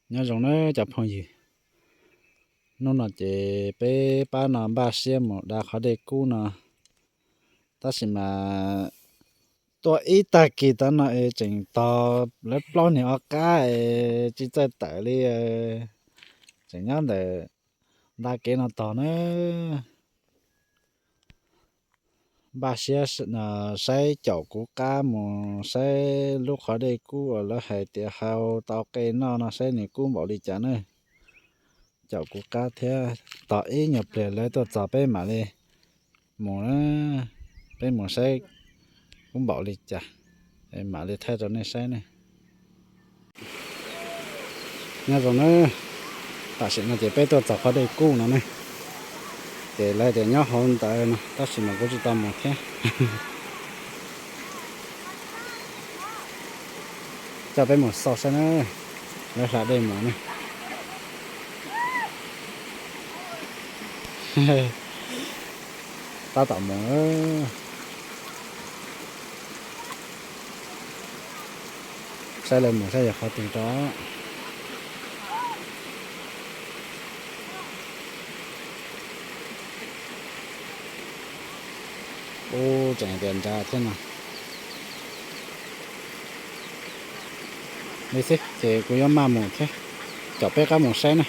nhớ giống nó chập phong gì nó là chỉ bé ba nó ba xe một đã khó để cú nó ta chỉ mà tôi ít ta kỳ ta nó chỉnh to lấy bao nhiêu cái chỉ tại tại đi chỉnh nhá để đa cái nó to nữa ba xe là sai chậu của cá mà sai lúc khó đây cú ở là hai tiệt hao tao cây nó sai này cú bảo đi chả nữa chậu của cá thế tao ít nhập để lấy tôi chả bé mà đi mà nó bé mà sai cũng bảo đi chả em mà đi thay cho nên sai này nha rồi nó ta sẽ nó chỉ bé tôi chả khó đây cú nữa này để lại để nhớ hơn tại nó ta sẽ mà có chỉ tao một thế cho bé một sau sẽ nữa lấy lại đây mà này tao tạo một sai lên một sai khó tìm đó ô chẳng tiền ra thế nào đây xí thì cũng có mà một thế chọc bé cá một sai này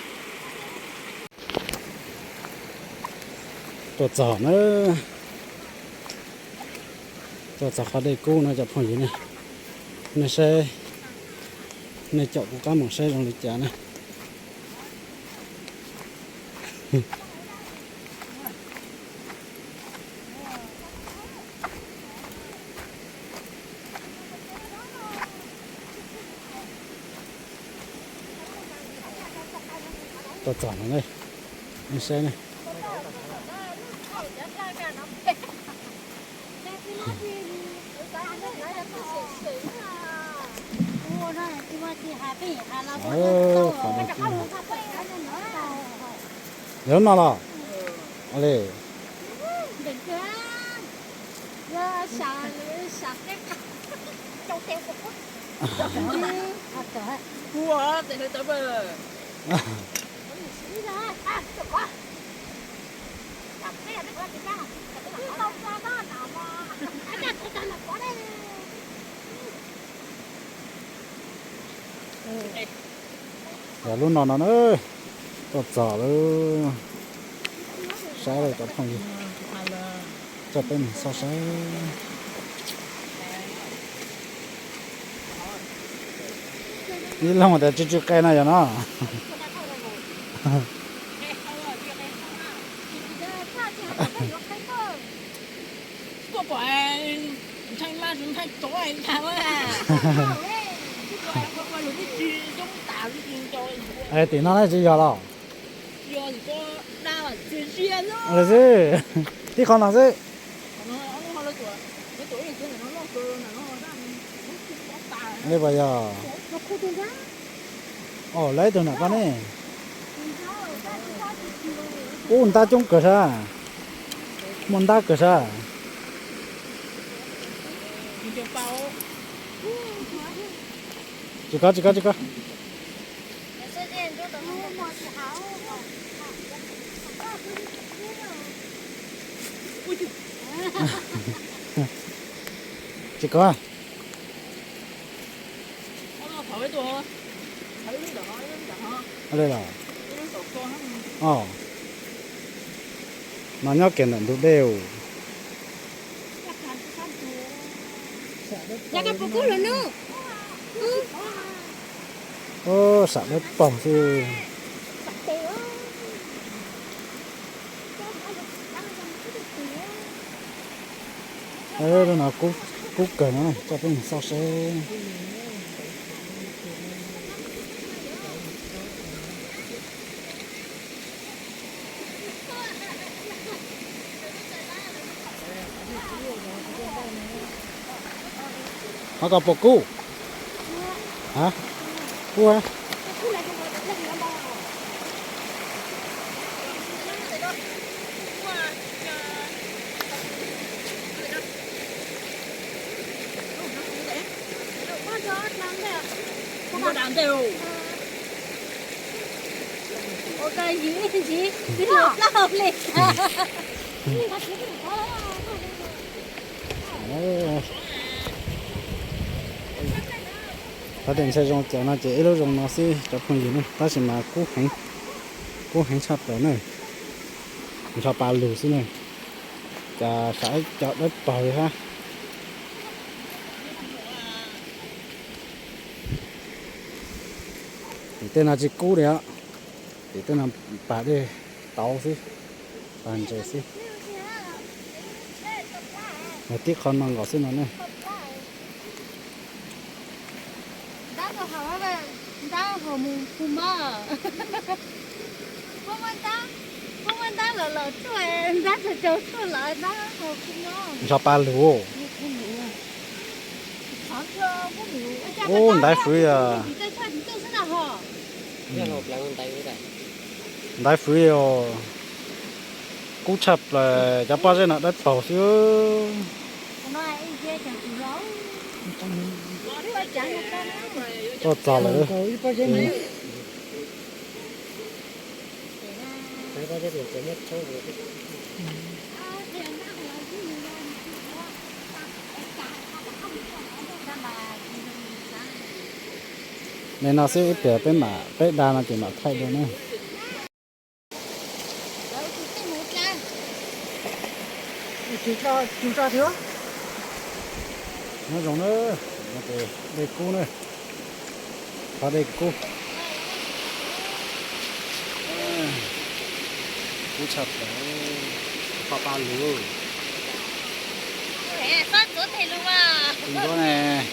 ตัวจ่อเนอะตัวจ่อเขาได้กู้นะจะพออยู่เนี่ยในใช่ในเจาะกูก็หมดใช่ตรงนี้จ้านะตัวจ่อนั่นเลยในใช่เนี่ยโอ้ขอบคุณเดี๋ยวน่าละอะไรỦa, để nó tới bờ. giờ luôn nó nữa tốt giỏi luôn sai rồi có phòng gì cho tên sao sai đi làm một cái chút cây này cho nó Cô bỏ thằng ma chúng thằng tối anh thằng à. Cô lúc đi giống tạo đi cho. ấy thì nó là gì giờ đó Giờ thì có đau à, chuyện xuyên đó. là gì thì còn là gì Nó là tuổi. Cái tuổi này kia là nó cơ là nó ra. đây bây giờ lấy từ nào con này người ta trông cửa sa muốn ta cửa sa chỉ có chỉ có ở đây là nó nhóc kiện đủ đều ô sợ nó bỏng chứ nó cúc cởi nó này cho cái sau xe nó có bột cu hả cu hả Cô làm đều. 我个鱼鱼比老老嘞。Đấy. Có điện xe rong chở nó chỉ lúc rong nó sẽ cho không gì nữa, ta chỉ mà cú hành sắp tới này, cho ba lù xí này, chả phải cho đất bồi ha. Thì tên là chỉ cú đấy ạ, thì tên là bà đi tàu xí, bàn chơi xí, một tí con mang gọt xí nó này. Đã hồ mù mơ. Không ăn đã lỡ chuối, đã thật châu chuối lại đã hồ mù mơ. Cho ba lù. Ô, đái phơi à. Đái phơi à. Cú chập là cho bao giờ nó đất bảo xíu. Có giò là đấy. Nên nó sẽ để bên mà bên đa là chỉ nó thay thôi nữa. chú cho thiếu Nó giống nữa, nó để cú nữa, có đây cú chập đấy, có ba lúa, Phát tốt thì luôn à. đó này,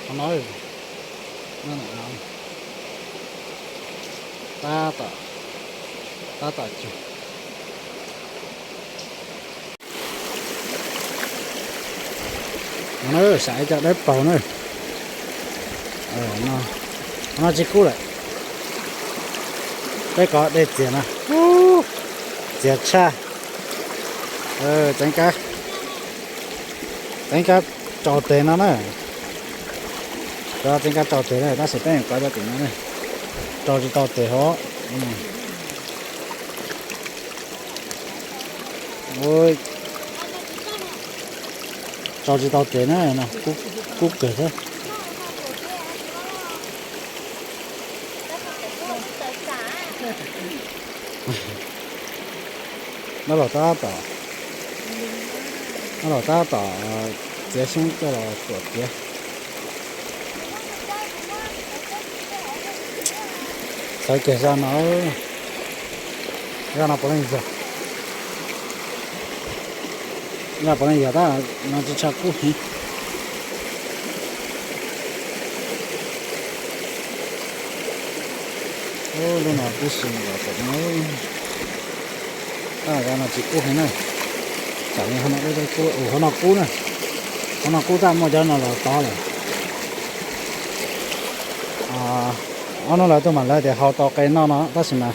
không nói, nó nào, ta chịu. Nó xài cho đất bầu nữa, nó chỉ cú lại, đây có đây tiền à, tiền cha, đánh cá trò tiền nó này, cho đánh cá trò tiền này, ta sẽ đánh cá cho tiền nó này, trò chỉ trò tiền họ, ôi cho chỉ tao tiền này nè, cú kể thế, nó bảo ta tỏ chế sinh cho là của kia, sai kể ra nó bỏ lên giờ. Nhà bọn này giờ ta nó chỉ chắc cú hí, ô lúc nào cứ sừng vào tận nó, ta ra nó chỉ cú hí này, chẳng như nó đây cú, nó cú này, nó cú ta mua cho nó là to rồi, nó lại tôi mà lại để họ to cái nó, ta xin mà,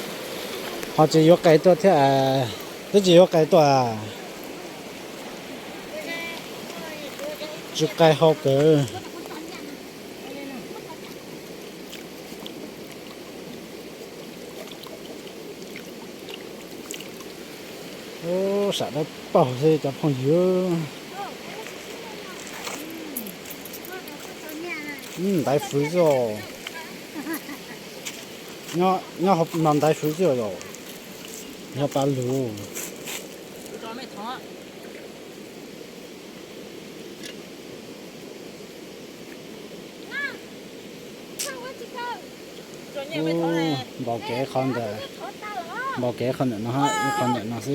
họ chỉ có cái tôi thế à, tôi chỉ có cái tôi à. Chụp cây hộp cơ. Ô, sợ nó bảo gì cho phong dưa. Đại phứ rồi. Nó hộp nằm đại phứ rồi. Nó ba lù. Bảo kế con rồi, bảo kế con nữa nó ha, con nữa nó xí.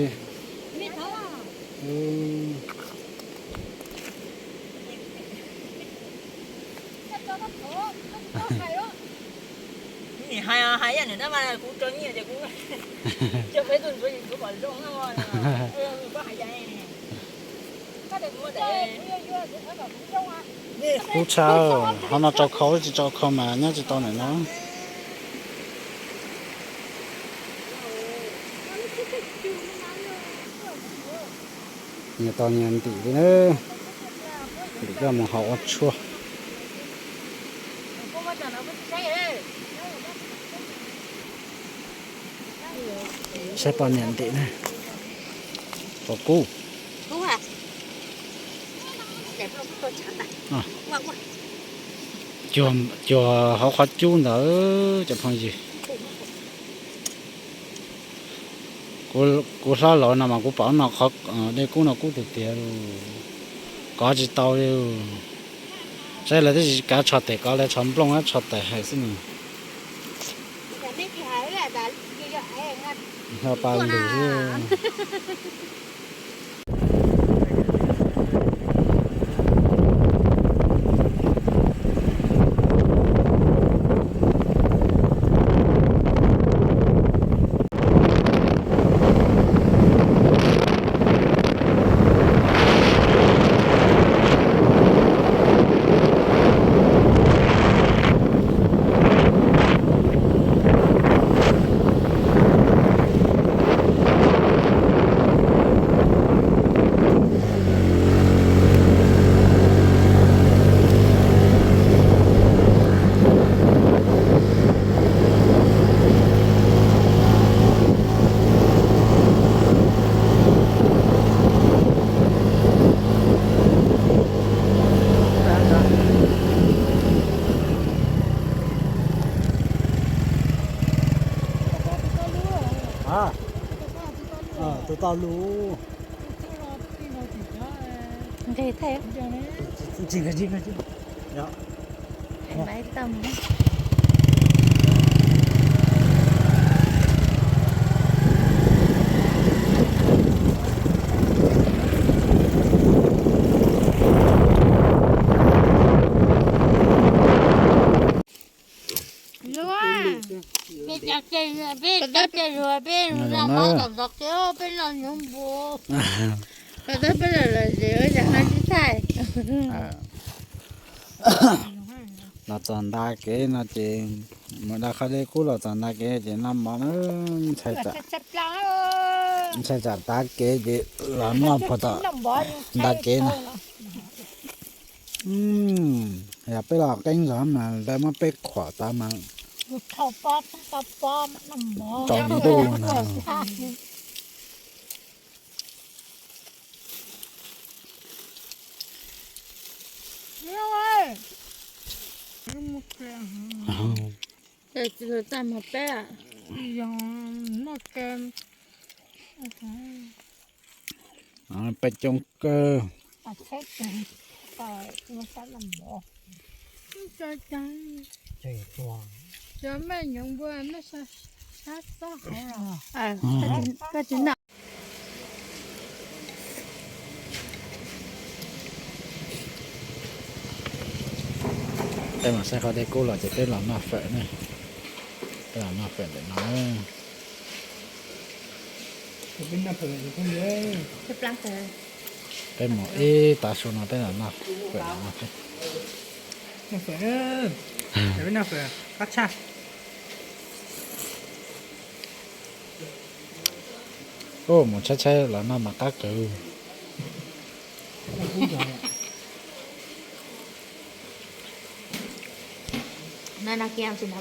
hai anh nữa mà cũng cho nhiều thì cũng cho mấy tuần rồi cũng bỏ rong thôi, có hai anh này, có được mua để Cú chào, họ nó cho khâu chỉ cho khâu mà nhá chỉ to này nó. nhà to nhà tỷ đấy nữa để cho một hậu chua sẽ bao nhiêu tỷ này có cu Cú à? Đẹp lắm tôi chẳng này. à Ngoan quá. chùa chùa họ khó chú nữa chụp phong gì cô sao lỗi nào mà cô bảo nó khó đây cô nó cô thực tiễn có chỉ tao yêu sẽ là cái gì cả chọt để có lại chọn plong á chọt để hay xin Dạ biết thì hãy là đã đi cho em anh. họ bao lử à tụi tao lú Thì thế. chỉ cái gì đó Anh lấy tâm. Bên chặt chơi rồi bên chặt chơi rồi bên là máu tổng dọc kéo bên là nhung bùa. Cái đó bên là gì ở chẳng hay chứ thầy. là toàn đa cái nó chỉ mà đa khai đây cũ là toàn đa cái chỉ năm mà nó sai trả đa cái chỉ là nó phải ta đa cái nè ya bây giờ kinh rồi mà đây mà bị khỏa ta mà Thầu bóp nằm bó. chọn đồ nè Để từ ta một bé ạ. Nó kem. bị trong cơ À chết rồi. Nó sẽ làm bó. Chơi chơi. chơi toàn Giờ mấy những bữa nó sẽ sát to rồi. À, cái chuyện nào? đây mà sai khỏi đây cô là chỉ tên là nó phệ này đây là nó phệ để nó Bên nào phải không nhớ. Cái plan từ. cái mỏ ê ta số nó tên là nó phệ nó phệ Nó phải. Để bên nào phải. Cắt chặt. ô một trái trái là nó mà cắt cừ Nên là kêu xin